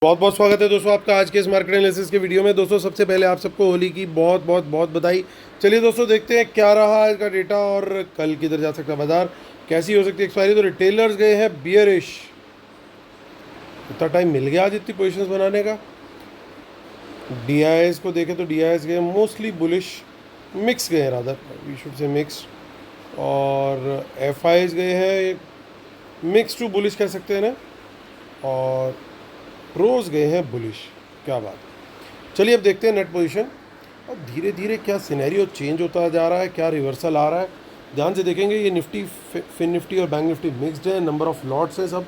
बहुत बहुत स्वागत है दोस्तों आपका आज के इस मार्केट एनालिसिस के वीडियो में। दोस्तों सबसे पहले आप सबको होली की बहुत बहुत बहुत बधाई। चलिए दोस्तों देखते हैं क्या रहा इसका डेटा और कल किधर जा सकता है बाजार, कैसी हो सकती है एक्सपायरी। तो रिटेलर्स गए हैं बियरिश, इतना टाइम मिल गया आज इतनी पोजीशंस बनाने का। डीआईएस को देखें तो डीआईएस गए मोस्टली बुलिश, मिक्स गए हैं rather, we should say mix. और एफआईएस गए हैं मिक्स टू बुलिश कह सकते हैं ना, और प्रोज गए हैं बुलिश। क्या बात है। चलिए अब देखते हैं नेट पोजीशन और धीरे धीरे क्या सिनेरियो चेंज होता जा रहा है, क्या रिवर्सल आ रहा है। ध्यान से देखेंगे ये निफ्टी, फिन निफ्टी और बैंक निफ्टी मिक्सड है, नंबर ऑफ लॉट्स है सब।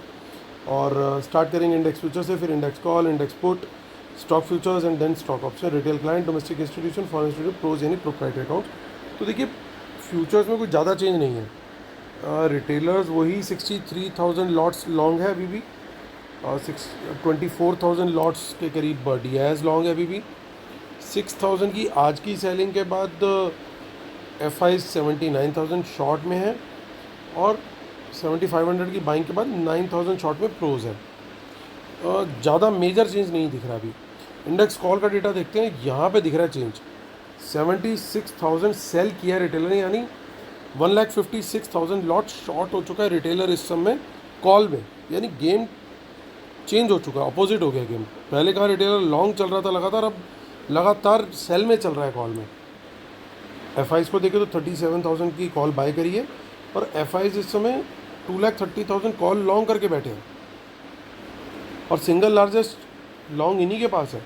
और स्टार्ट करेंगे इंडेक्स फ्यूचर से, फिर index call, index put, stock futures and then stock option, retail client, domestic institution, foreign institute, pros यानी प्रोप्राइटरी अकाउंट। तो देखिए फ्यूचर्स में कुछ ज़्यादा चेंज नहीं है। रिटेलर्स वही 63,000 लॉट्स लॉन्ग है अभी भी, और 24,000 लॉट्स के करीब डीआईएस लॉन्ग है अभी भी। 6,000 की आज की सेलिंग के बाद एफ आई 79,000 शॉर्ट में है, और 7,500 की बाइंग के बाद 9,000 शॉर्ट में प्रोज है। ज़्यादा मेजर चेंज नहीं दिख रहा अभी। इंडेक्स कॉल का डेटा देखते हैं, यहाँ पे दिख रहा है चेंज। 76,000 सेल किया है रिटेलर ने, यानी 1,56,000 लॉट शॉर्ट हो चुका है रिटेलर इस समय कॉल में। यानी गेम चेंज हो चुका है, अपोजिट हो गया गेम। पहले कहाँ रिटेलर लॉन्ग चल रहा था लगातार, अब लगातार सेल में चल रहा है कॉल में। एफ आईज को देखें तो 37,000 की कॉल बाय करी है, और एफ आईज इस समय 2,30,000 कॉल लॉन्ग करके बैठे हैं, और सिंगल लार्जेस्ट लॉन्ग इन्हीं के पास है।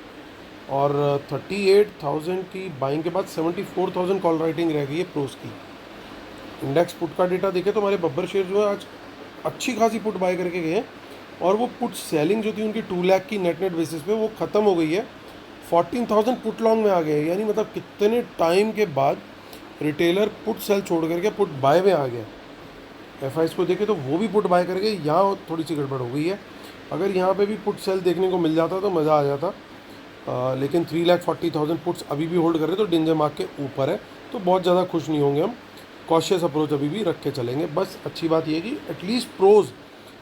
और 38,000 की बाइंग के बाद 74,000 कॉल राइटिंग रह गई है प्रोस की। इंडेक्स पुट का डेटा देखें तो हमारे बब्बर शेयर जो है आज अच्छी खासी पुट बाय करके गए हैं, और वो पुट सेलिंग जो थी उनकी 2 लाख की नेट बेसिस पे वो ख़त्म हो गई है। 14,000 पुट लॉन्ग में आ गए, यानी मतलब कितने टाइम के बाद रिटेलर पुट सेल छोड़ करके पुट बाय में आ गया। एफ को देखें तो वो भी पुट बाय कर गए, यहाँ थोड़ी सी गड़बड़ हो गई है। अगर यहाँ पे भी पुट सेल देखने को मिल जाता तो मज़ा आ जाता। लेकिन 3,40,000 पुट्स अभी भी होल्ड कर रहे, तो डेंजर मार्क के ऊपर है, तो बहुत ज़्यादा खुश नहीं होंगे हम। कॉशियस अप्रोच अभी भी रख के चलेंगे। बस अच्छी बात यह कि एटलीस्ट प्रोज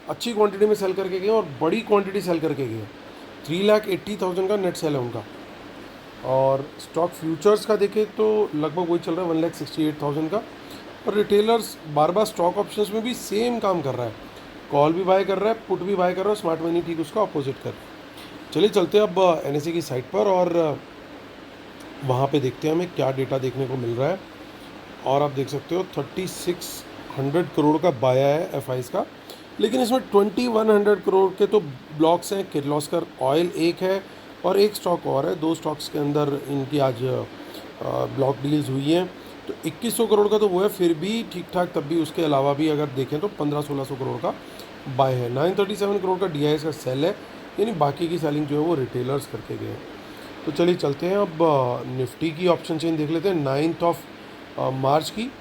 अच्छी क्वांटिटी में सेल करके गए, और बड़ी क्वांटिटी सेल करके गए। 3,80,000 का नेट सेल है उनका। और स्टॉक फ्यूचर्स का देखें तो लगभग वही चल रहा है 1,68,000 का। और रिटेलर्स बार बार स्टॉक ऑप्शंस में भी सेम काम कर रहा है, कॉल भी बाय कर रहा है, पुट भी बाय कर रहा है, स्मार्ट मनी ठीक उसका अपोजिट कर। चलिए चलते हैं अब एनएसए की साइट पर, और वहाँ पे देखते हैं हमें क्या डेटा देखने को मिल रहा है। और आप देख सकते हो 3,600 करोड़ का बाया है एफ का, लेकिन इसमें 2,100 करोड़ के तो ब्लॉक्स हैं। किर्लोस्कर ऑयल एक है, और एक स्टॉक और है। 2 स्टॉक्स के अंदर इनकी आज ब्लॉक डील्स हुई हैं, तो 2,100 करोड़ का तो वो है, फिर भी ठीक ठाक। तब भी उसके अलावा भी अगर देखें तो 1500-1600 करोड़ का बाय है। 937 करोड़ का डीआईएस का सेल है, यानी बाकी की सेलिंग जो है वो रिटेलर्स करके गए हैं। तो चलिए चलते हैं अब निफ्टी की ऑप्शन चेन देख लेते हैं। 9 मार्च की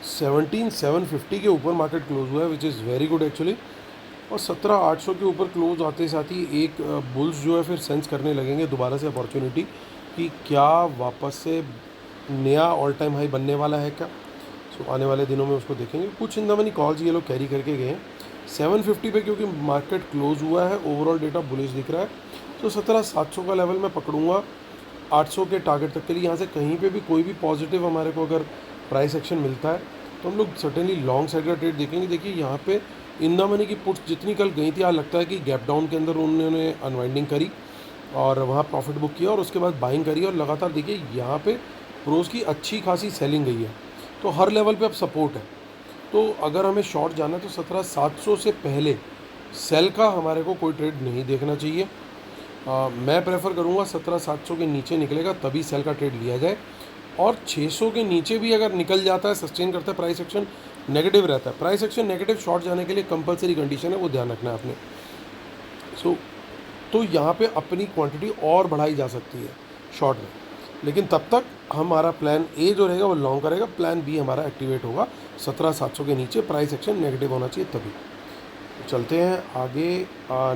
17,750 के ऊपर मार्केट क्लोज हुआ है, which is very good actually. और 17,800 के ऊपर क्लोज आते साथ ही एक बुल्स जो है फिर सेंस करने लगेंगे दोबारा से अपॉर्चुनिटी कि क्या वापस से नया ऑल टाइम हाई बनने वाला है क्या। सो आने वाले दिनों में उसको देखेंगे। कुछ इन द मनी कॉल्स ये लोग कैरी करके गए हैं 750 पे, क्योंकि मार्केट क्लोज हुआ है, ओवरऑल डेटा बुलिश दिख रहा है। तो 17,700 का लेवल मैं पकड़ूंगा 800 के टारगेट तक के लिए। यहाँ से कहीं पे भी कोई भी पॉजिटिव हमारे को अगर प्राइस एक्शन मिलता है तो हम लोग सर्टेनली लॉन्ग साइड का ट्रेड देखेंगे। देखिए यहाँ पे इन द मनी की पुट्स जितनी कल गई थी, आज लगता है कि गैप डाउन के अंदर उन्होंने अनवाइंडिंग करी और वहाँ प्रॉफिट बुक किया, और उसके बाद बाइंग करी, और लगातार देखिए यहाँ पे प्रोज की अच्छी खासी सेलिंग गई है। तो हर लेवल पे अब सपोर्ट है। तो अगर हमें शॉर्ट जाना है तो 17,700 से पहले सेल का हमारे को कोई ट्रेड नहीं देखना चाहिए। मैं प्रेफर करूँगा 17,700 के नीचे निकलेगा तभी सेल का ट्रेड लिया जाए। और 600 के नीचे भी अगर निकल जाता है, सस्टेन करता है, प्राइस एक्शन नेगेटिव रहता है। प्राइस एक्शन नेगेटिव शॉर्ट जाने के लिए कंपलसरी कंडीशन है, वो ध्यान रखना है आपने। तो यहाँ पे अपनी क्वांटिटी और बढ़ाई जा सकती है शॉर्ट में, लेकिन तब तक हमारा प्लान ए जो रहेगा वो लॉन्ग करेगा, प्लान बी हमारा एक्टिवेट होगा। 17,700 के नीचे प्राइस एक्शन नेगेटिव होना चाहिए तभी। चलते हैं आगे।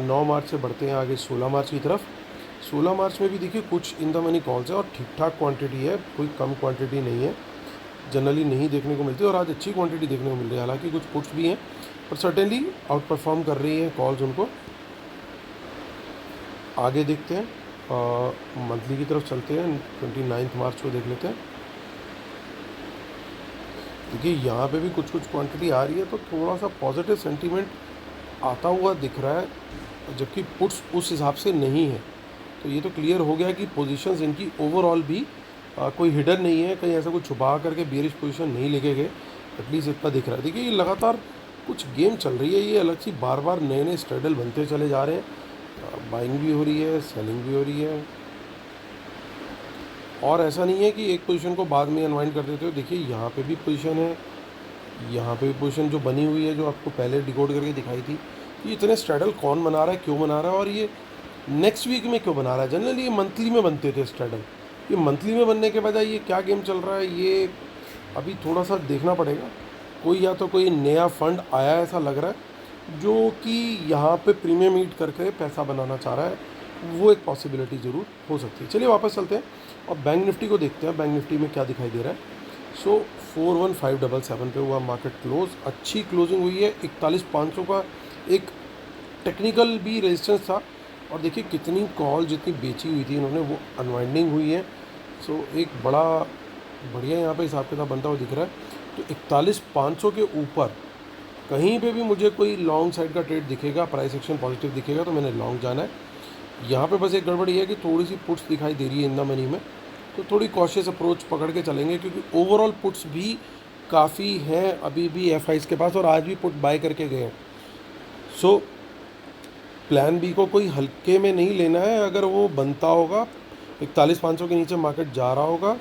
9 मार्च से बढ़ते हैं आगे 16 मार्च की तरफ। 16 मार्च में भी देखिए कुछ इन द मनी कॉल्स है, और ठीक ठाक क्वांटिटी है, कोई कम क्वांटिटी नहीं है, जनरली नहीं देखने को मिलती। और आज अच्छी क्वांटिटी देखने को मिल रही है, हालांकि कुछ पुट्स भी हैं, पर सर्टेनली आउट परफॉर्म कर रही हैं कॉल्स उनको। आगे देखते हैं, मंथली की तरफ चलते हैं, 29 मार्च को देख लेते हैं। देखिए यहाँ पे भी कुछ कुछ क्वांटिटी आ रही है, तो थोड़ा सा पॉजिटिव सेंटीमेंट आता हुआ दिख रहा है, जबकि पुट्स उस हिसाब से नहीं है। तो ये तो क्लियर हो गया कि पोजीशंस इनकी ओवरऑल भी कोई हिडन नहीं है, कहीं ऐसा कुछ छुपा करके बियरिश पोजीशन नहीं लेके गए, एटलीस्ट इतना दिख रहा है। देखिए ये लगातार कुछ गेम चल रही है, ये अलग सी बार बार नए नए स्ट्रेडल बनते चले जा रहे हैं, बाइंग भी हो रही है, सेलिंग भी हो रही है, और ऐसा नहीं है कि एक पोजीशन को बाद में अनवाइंड कर देते हो। देखिए यहाँ पे भी पोजीशन है, यहाँ पे भी पोजीशन जो बनी हुई है, जो आपको पहले डिकोड करके दिखाई थी। ये इतने स्ट्रेडल कौन बना रहा है, क्यों बना रहा है, और ये नेक्स्ट वीक में क्यों बना रहा है? जनरली ये मंथली में बनते थे स्ट्रेडल, ये मंथली में बनने के बजाय ये क्या गेम चल रहा है, ये अभी थोड़ा सा देखना पड़ेगा। कोई या तो कोई नया फंड आया है ऐसा लग रहा है, जो कि यहाँ पे प्रीमियम ईट करके पैसा बनाना चाह रहा है, वो एक पॉसिबिलिटी ज़रूर हो सकती है। चलिए वापस चलते हैं और बैंक निफ्टी को देखते हैं, बैंक निफ्टी में क्या दिखाई दे रहा है। सो 41577 पे हुआ मार्केट क्लोज, अच्छी क्लोजिंग हुई है। 41,500 का एक टेक्निकल भी रेजिस्टेंस था, और देखिए कितनी कॉल जितनी बेची हुई थी इन्होंने वो अनवाइंडिंग हुई है। सो एक बड़ा बढ़िया यहाँ पे हिसाब किताब बनता हुआ दिख रहा है। तो 41,500 के ऊपर कहीं पे भी मुझे कोई लॉन्ग साइड का ट्रेड दिखेगा, प्राइस एक्शन पॉजिटिव दिखेगा, तो मैंने लॉन्ग जाना है। यहाँ पे बस एक गड़बड़ ये है कि थोड़ी सी पुट्स दिखाई दे रही है इन द मनी में, तो थोड़ी कॉशियस अप्रोच पकड़ के चलेंगे, क्योंकि ओवरऑल पुट्स भी काफ़ी हैं अभी भी एफ के पास, और आज भी पुट बाय करके गए हैं। सो प्लान बी को कोई हल्के में नहीं लेना है। अगर वो बनता होगा 41,500 के नीचे मार्केट जा रहा होगा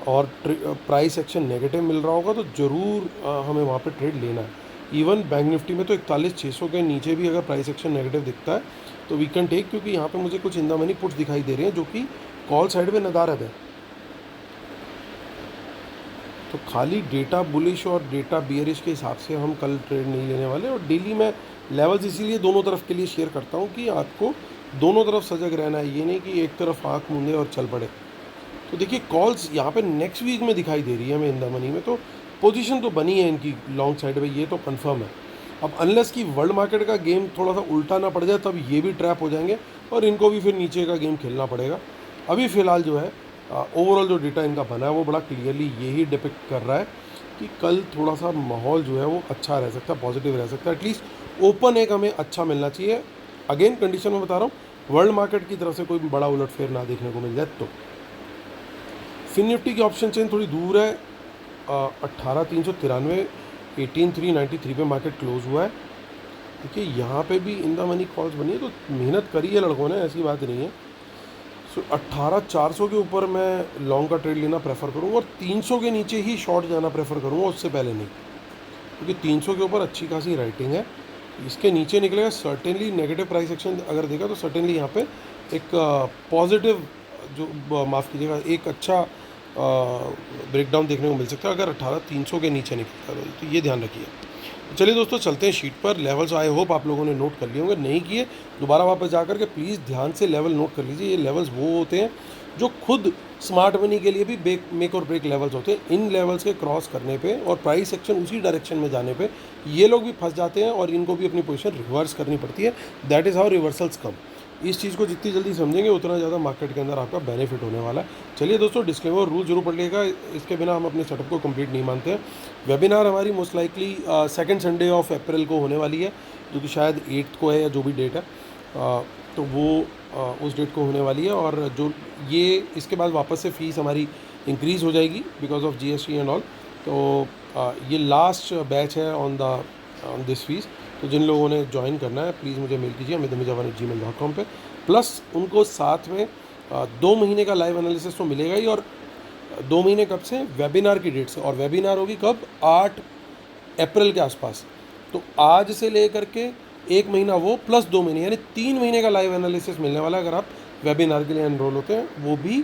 और प्राइस एक्शन नेगेटिव मिल रहा होगा, तो ज़रूर हमें वहाँ पे ट्रेड लेना है। इवन बैंक निफ्टी में तो 41,600 के नीचे भी अगर प्राइस एक्शन नेगेटिव दिखता है तो वी कैन टेक, क्योंकि यहाँ पे मुझे कुछ इन द मनी पुट्स दिखाई दे रहे हैं जो कि कॉल साइड में नदारद है। तो खाली डेटा बुलिश और डेटा बियरिश के हिसाब से हम कल ट्रेड नहीं लेने वाले। और डेली मैं लेवल्स इसीलिए दोनों तरफ के लिए शेयर करता हूँ कि आपको दोनों तरफ सजग रहना है, ये नहीं कि एक तरफ आँख मूंदे और चल पड़े। तो देखिए कॉल्स यहाँ पे नेक्स्ट वीक में दिखाई दे रही है हमें इन द मनी में, तो पोजीशन तो बनी है इनकी लॉन्ग साइड में, ये तो कंफर्म है। अब अनलेस कि वर्ल्ड मार्केट का गेम थोड़ा सा उल्टा ना पड़ जाए, तब ये भी ट्रैप हो जाएंगे और इनको भी फिर नीचे का गेम खेलना पड़ेगा। अभी फ़िलहाल जो है ओवरऑल जो डेटा इनका बना है वो बड़ा क्लियरली यही डिपिक्ट कर रहा है कि कल थोड़ा सा माहौल जो है वो अच्छा रह सकता है, पॉजिटिव रह सकता है। एटलीस्ट ओपन एक हमें अच्छा मिलना चाहिए। अगेन कंडीशन में बता रहा हूँ, वर्ल्ड मार्केट की तरफ से कोई बड़ा उलटफेर ना देखने को मिल जाए। तो फिन निफ्टी की ऑप्शन चेन थोड़ी दूर है, 18,393, 18,393 पे मार्केट क्लोज हुआ है। देखिए यहाँ पे भी इन द मनी कॉल्स बनी है, तो मेहनत करी है लड़कों ने, ऐसी बात नहीं है। सो 18,400 के ऊपर मैं लॉन्ग का ट्रेड लेना प्रेफर करूँगा, और 300 के नीचे ही शॉर्ट जाना प्रेफर करूँगा, उससे पहले नहीं, क्योंकि 300 के ऊपर अच्छी खासी राइटिंग है। इसके नीचे निकलेगा सर्टेनली नेगेटिव प्राइस एक्शन अगर देखा तो सर्टेनली यहाँ पे एक पॉजिटिव जो माफ़ कीजिएगा एक अच्छा ब्रेकडाउन देखने को मिल सकता है अगर 18,300 के नीचे निकलता है, तो ये ध्यान रखिए। चलिए दोस्तों चलते हैं शीट पर। लेवल्स आई होप आप लोगों ने नोट कर लिए होंगे, नहीं किए दोबारा वापस जा कर के प्लीज़ ध्यान से लेवल नोट कर लीजिए। ये लेवल्स वो होते हैं जो खुद स्मार्ट मनी के लिए भी मेक और ब्रेक लेवल्स होते हैं। इन लेवल्स के क्रॉस करने पे और प्राइस एक्शन उसी डायरेक्शन में जाने पे ये लोग भी फंस जाते हैं और इनको भी अपनी पोजीशन रिवर्स करनी पड़ती है। दैट इज़ हाउ रिवर्सल्स कम। इस चीज़ को जितनी जल्दी समझेंगे उतना ज़्यादा मार्केट के अंदर आपका बेनिफिट होने वाला है। चलिए दोस्तों डिस्क्लेमर रूल जरूर पढ़ लीजिएगा, इसके बिना हम अपने सेटअप को कंप्लीट नहीं मानते हैं। वेबिनार हमारी most likely second Sunday of April को होने वाली है, जो कि शायद 8th को है या जो भी डेट है, तो वो उस डेट को होने वाली है। और जो ये इसके बाद वापस से फ़ीस हमारी इंक्रीज़ हो जाएगी because of GST and all. तो ये लास्ट बैच है ऑन दिस फीस। तो जिन लोगों ने ज्वाइन करना है प्लीज़ मुझे मेल कीजिए amitamijawan@gmail.com पे। प्लस उनको साथ में 2 महीने का लाइव एनालिसिस तो मिलेगा ही, और 2 महीने कब से, वेबिनार की डेट से। और वेबिनार होगी कब, 8 अप्रैल के आसपास। तो आज से लेकर के 1 महीना वो प्लस 2 महीने, यानी 3 महीने का लाइव एनालिसिस मिलने वाला है अगर आप वेबिनार के लिए एनरोल होते हैं, वो भी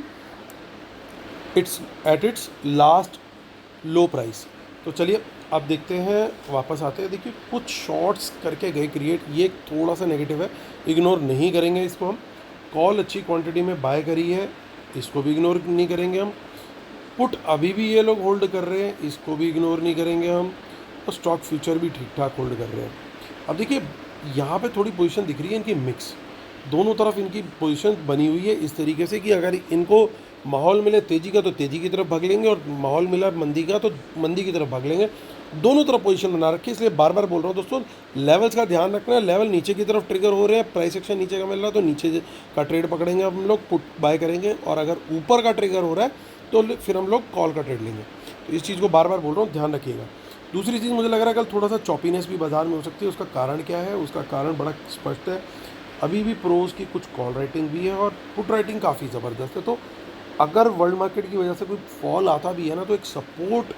इट्स लास्ट लो प्राइस। तो चलिए अब देखते हैं, वापस आते हैं। देखिए कुछ शॉर्ट्स करके गए क्रिएट, ये थोड़ा सा नेगेटिव है, इग्नोर नहीं करेंगे इसको हम। कॉल अच्छी क्वांटिटी में बाय करी है, इसको भी इग्नोर नहीं करेंगे हम। पुट अभी भी ये लोग होल्ड कर रहे हैं, इसको भी इग्नोर नहीं करेंगे हम। और स्टॉक फ्यूचर भी ठीक ठाक होल्ड कर रहे हैं। अब देखिए यहाँ पे थोड़ी पोजीशन दिख रही है इनकी मिक्स। दोनों तरफ इनकी पोजीशन बनी हुई है इस तरीके से कि अगर इनको माहौल मिले तेज़ी का तो तेज़ी की तरफ भाग लेंगे, और माहौल मिला मंदी का तो मंदी की तरफ भाग लेंगे। दोनों तरफ पोजीशन बना रखी है, इसलिए बार बार बोल रहा हूँ दोस्तों, लेवल्स का ध्यान रखना है। लेवल नीचे की तरफ ट्रिगर हो रहे हैं, प्राइस एक्शन नीचे का मिल रहा है तो नीचे का ट्रेड पकड़ेंगे हम लोग, पुट बाय करेंगे, और अगर ऊपर का ट्रिगर हो रहा है तो फिर हम लोग कॉल का ट्रेड लेंगे। तो इस चीज़ को बार बार बोल रहा हूँ, ध्यान रखिएगा। दूसरी चीज़ मुझे लग रहा है कल थोड़ा सा चॉपीनेस भी बाजार में हो सकती है। उसका कारण क्या है? उसका कारण बड़ा स्पष्ट है। अभी भी प्रोज की कुछ कॉल राइटिंग भी है और पुट राइटिंग काफ़ी ज़बरदस्त है। तो अगर वर्ल्ड मार्केट की वजह से कोई फॉल आता भी है ना, तो एक सपोर्ट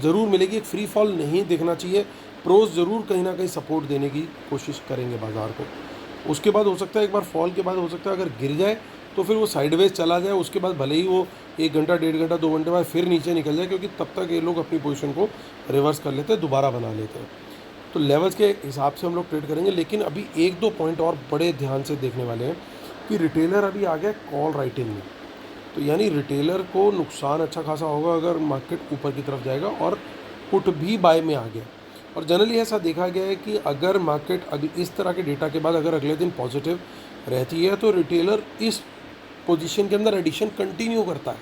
ज़रूर मिलेगी, एक फ्री फॉल नहीं देखना चाहिए। प्रोज ज़रूर कहीं ना कहीं सपोर्ट देने की कोशिश करेंगे बाज़ार को। उसके बाद हो सकता है, एक बार फॉल के बाद हो सकता है अगर गिर जाए तो फिर वो साइडवेज चला जाए, उसके बाद भले ही वो 1 घंटा 1.5 घंटा 2 घंटे बाद फिर नीचे निकल जाए, क्योंकि तब तक ये लोग अपनी पोजीशन को रिवर्स कर लेते हैं, दोबारा बना लेते हैं। तो लेवल्स के हिसाब से हम लोग ट्रेड करेंगे। लेकिन अभी 1-2 पॉइंट और बड़े ध्यान से देखने वाले हैं कि रिटेलर अभी आ गया कॉल राइटिंग में। तो यानी रिटेलर को नुकसान अच्छा खासा होगा अगर मार्केट ऊपर की तरफ जाएगा, और पुट भी बाय में आ गया। और जनरली ऐसा देखा गया है कि अगर मार्केट अभी इस तरह के डेटा के बाद अगर अगले दिन पॉजिटिव रहती है तो रिटेलर इस पोजीशन के अंदर एडिशन कंटिन्यू करता है,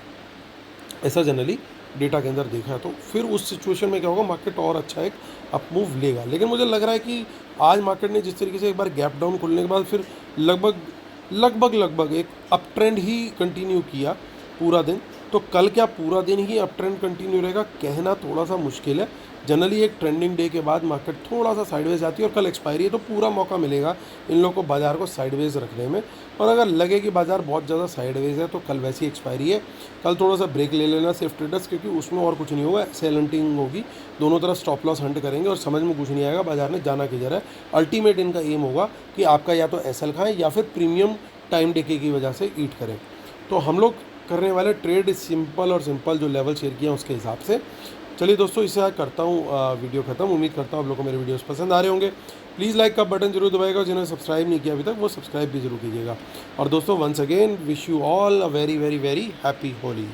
ऐसा जनरली डेटा के अंदर देखा है। तो फिर उस सिचुएशन में क्या होगा, मार्केट और अच्छा एक अप मूव लेगा। लेकिन मुझे लग रहा है कि आज मार्केट ने जिस तरीके से एक बार गैप डाउन खुलने के बाद फिर लगभग एक अप ट्रेंड ही कंटिन्यू किया पूरा दिन, तो कल क्या पूरा दिन ही अप ट्रेंड कंटिन्यू रहेगा कहना थोड़ा सा मुश्किल है। जनरली एक ट्रेंडिंग डे के बाद मार्केट थोड़ा सा साइडवेज जाती है, और कल एक्सपायरी है तो पूरा मौका मिलेगा इन लोगों को बाज़ार को साइडवेज रखने में। और अगर लगे कि बाज़ार बहुत ज़्यादा साइडवेज है तो कल वैसी एक्सपायरी है, कल थोड़ा सा ब्रेक ले लेना सेफ ट्रेडर्स, क्योंकि उसमें और कुछ नहीं होगा, सेल हंटिंग होगी, दोनों तरफ स्टॉप लॉस हंट करेंगे और समझ में कुछ नहीं आएगा बाज़ार ने जाना किधर है। अल्टीमेट इनका एम होगा कि आपका या तो एसएल खाएं या फिर प्रीमियम टाइम डेके की वजह से ईट करें। तो हम लोग करने वाले ट्रेड सिंपल जो लेवल शेयर किया उसके हिसाब से। चलिए दोस्तों, इससे करता हूँ वीडियो ख़त्म। उम्मीद करता हूँ आप लोगों को मेरे वीडियोस पसंद आ रहे होंगे। प्लीज़ लाइक का बटन जरूर दबाएगा, जिन्होंने सब्सक्राइब नहीं किया अभी तक वो सब्सक्राइब भी जरूर कीजिएगा। और दोस्तों, once again wish you all a very very very happy Holi.